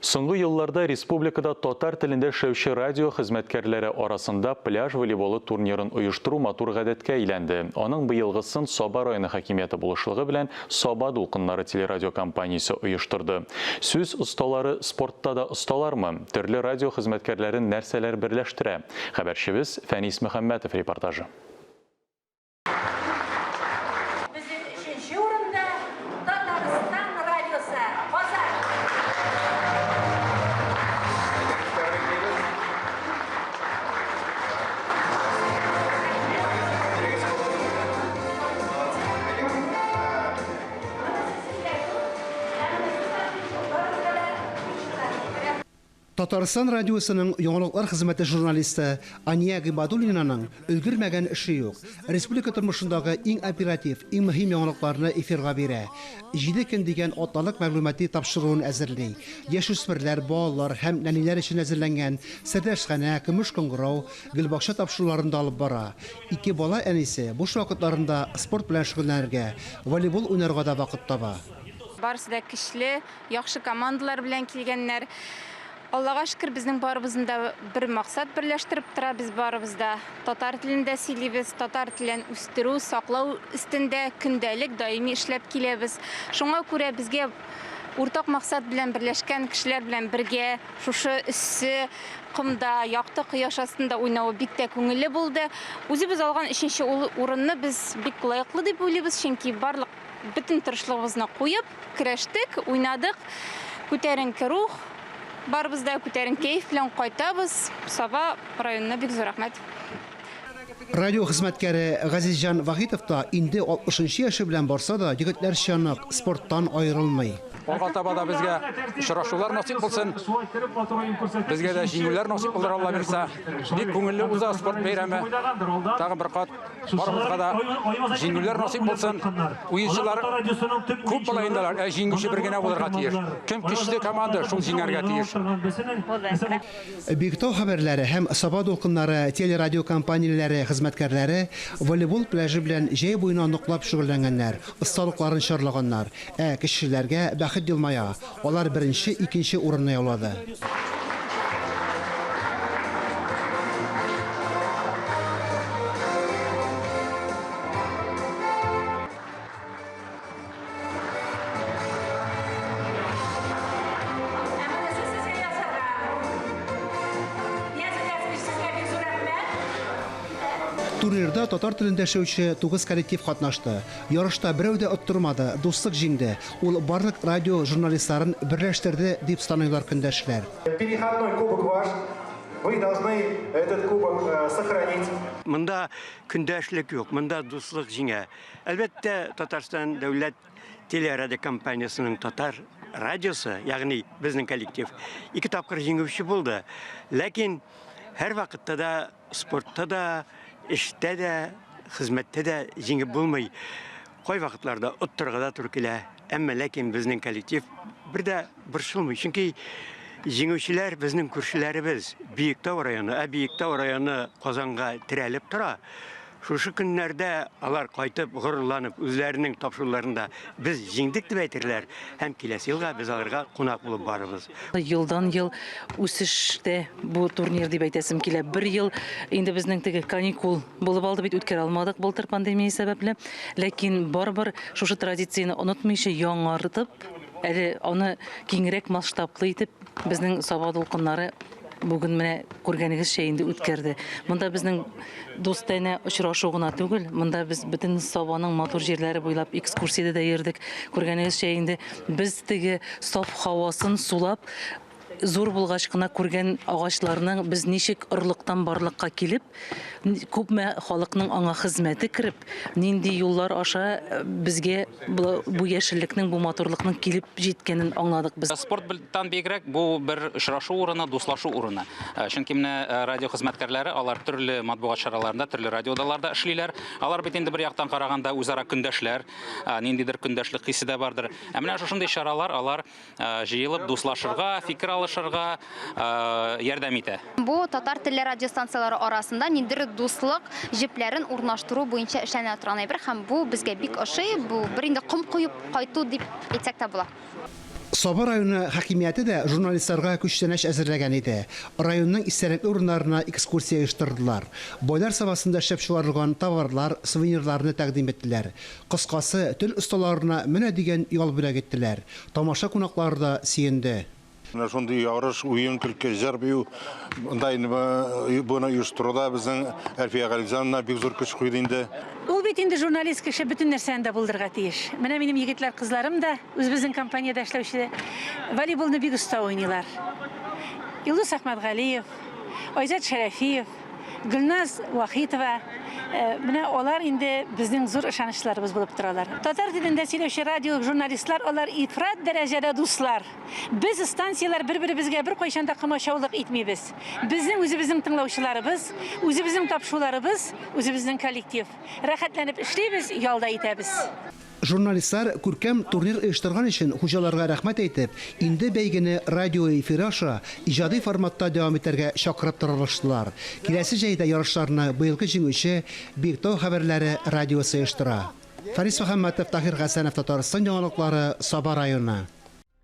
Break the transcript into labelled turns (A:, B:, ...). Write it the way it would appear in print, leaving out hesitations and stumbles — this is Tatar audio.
A: Соңгы елларда республикада татар телендә эшләүче радио хезмәткәрләре арасында пляж волейболы турнирын оештыру матур гадәткә әйләнде. Аның быелгысын Саба районы хакимияте булышлыгы белән Саба дулкыннары телерадио компаниясе оештырды. Сүз осталары спортта да осталармы? Төрле радио хезмәткәрләрен нәрсәләр берләштерә? Хәбәрчебез Фәнис Мөхәммәтов репортажы.
B: Татарстан радиосының яңалыклар хезмәте журналисты Ания Гыйбадуллинаның өлгермәгән эше юк. Республика тормышындагы иң оператив, иң мөһим яңалыкларны эфирга бирә. 7 көн дигән атналык мәгълүмати тапшыруын әзерли. Яшүсмерләр, балалар һәм нәниләр өчен әзерләнгән Сәдәшханә, Көмеш коңгырау, Гөлбакча тапшыруларында алып бара. 2 бала әнисе буш вакытларында спорт белән шөгыльләнергә, волейбол уйнарга да вакыт таба.
C: Барысы да көчле, яхшы командалар белән килгәннәр. Аллага шөкер, безнең барыбызда бер максат берләштереп тора. Без барыбызда татар телендә сөйлибез, татар телен үстерү, саклау өстендә көндәлек даими эшләп киләбез. Шуңа күрә безгә уртак максат белән берләшкән кешеләр белән бергә шушы эссе кымда, якты кояш астында уйнау бик тә күңелле булды. Үзебез алган 3нче урынны без бик лаеклы дип уйлыйбыз, чөнки барлык бөтен тырышлыгыбызны куеп, көрәштек, уйнадык, күтәренке рух. Барыбызда күтәрен кайф белән кайтабыз. Саба районына бик зур рәхмәт.
B: Радио хезмәткәре Газизҗан Вахитов та инде 60 яше белән барса да, егетләр чанак спорттан аерылмый.
D: Алга таба да безгә очрашулар насыйп булсын. Безгә дә җиңүләр насыйп булыр, Алла бирсә. Бик күңелле уза спорт бәйрәме. Тагын бер кат барыбызга да җиңүләр насыйп булсын. Уенчылар күп була индиләр, ә җиңүче бер генә булырга тиеш. Кем көчле команда, шул җиңәргә тиеш.
B: Биектау хәбәрләре һәм Саба дулкыннары телерадио компанияләре хезмәткәрләре волейбол пляжы белән җәй буена ныклап шөгыльләнгәннәр, осталыкларын чарлаганнар. Кешеләргә бәхет елмая. Алар беренче, икенче урынны яулады. Турнирда татар телендә эшләүче 9 коллектив катнашты. Ярышта берәү дә оттырмады, дуслык җиңде. Ул барлык радио журналистларын берләштерде дип саныйлар көндәшләр.
E: Переходной кубок ваш. Вы должны этот кубок сохранить.
F: Монда көндәшлек юк, монда дуслык җиңә. Әлбәттә, Татарстан дәүләт телерадио компаниясының татар радиосы, ягъни безнең коллектив 2 тапкыр җиңүче булды. Ләкин һәр вакытта да спортта да эштә дә, хезмәттә дә җиңеп булмый. Кай вакытларда оттырга да туры килә. Әмма ләкин безнең коллектив бер дә борчылмый. Чөнки җиңүчеләр безнең күршеләребез. Биектау районы, Биектау районы Казанга терәлеп тора. Шушы көннәрдә алар кайтып, горурланып, үзләренең тапшыруларында без җиңдек дип әйтерләр. Һәм киләсе елга без аларга кунак булып барабыз.
G: Елдан-ел үсештә бу турнир дип әйтәсем килә. Бер ел инде безнең теге каникул булып алды бит, үткәрә алмадык былтыр пандемия сәбәпле. Ләкин барыбер шушы традицияне онытмыйча яңартып, әле аны киңрәк масштаблы итеп безнең Саба дулкыннары бүген менә күргәнегезчә инде үткәрде. Монда безнең дустайна очрашу гына түгел, монда без бөтен Сабаның матур җирләре буйлап экскурсиядә дә йөрдек. Күргәнегезчә инде без теге саф һавасын сулап, зур булгач кына күргән агачларның без ничек орлыктан барлыкка килеп, күпме халыкның аңа хезмәте кирип, нинди юллар аша безгә бу яшеллекнең, бу матурлыкның килеп җиткәнен аңладык без.
H: Спорттан бигрәк бу бер очрашу урыны, дуслашу урыны. Чөнки менә радио хезмәткәрләре, алар төрле матбугат чараларында, төрле радиодаларда эшлиләр. Алар бит инде бер яктан караганда үзара көндәшләр, ниндидер көндәшлек хисе дә бардыр. Ә менә шушындый чаралар алар җыелып дуслашырга, фикер алышырга ярдәм итә.
I: Бу татар теле радиостанциялары арасында ниндидер дуслык җепләрен урнаштыру буенча эшләнә торган әйбер һәм бу безгә бик ошый. Бу бер инде ком куеп кайту дип әйтсәк тә була.
B: Саба районы хакимияте дә журналистларга күчтәнәч әзерләгән иде. Районның истәлекле урыннарына экскурсия оештырдылар. Бойлар сабасында эшләп чыгарылган товарлар, сувенирларны тәкъдим иттеләр. Кыскасы, тел осталарына менә дигән ял бүләк иттеләр. Тамаша кунаклары да сөенде.
J: Шундый ярыш, уен, көлке, җыр бию, буны оештыруда безнең Әлфия Гализановна бик зур көч куйды инде.
K: Ул бит инде журналист кеше бөтен нәрсәне дә булдырырга тиеш. Менә минем егетләр, кызларым да үзебезнең компаниядә эшләүче волейболны бик оста уйныйлар. Илдус Әхмәтгалиев, Айзат Шәрәфиев, Гөлназ Вахитова, менә алар инде безнең зур ышанычларыбыз булып торалар. Татар телендә сөйләүче радио журналистлар алар ифрат дәрәҗәдә дуслар. Без станциялар бер-беребезгә бер кайчан да комачаулык итмибез. Безнең үзебезнең тыңлаучыларыбыз, үзебезнең тапшыруларыбыз, үзебезнең коллектив. Рәхәтләнеп эшлибез, ялда итәбез.
B: Журналистлар күркәм турнир оештырган өчен хуҗаларга рәхмәт әйтеп, инде бәйгене радио эфиры аша иҗади форматта дәвам итәргә чакырып торыштылар. Киләсе җәйдә ярышларны быелгы җиңүче Биектау хәбәрләре радиосы оештыра. Фарис Мөхәммәтов, Таһир Хәсәнов, Татарстан яңалыклары, Саба районы.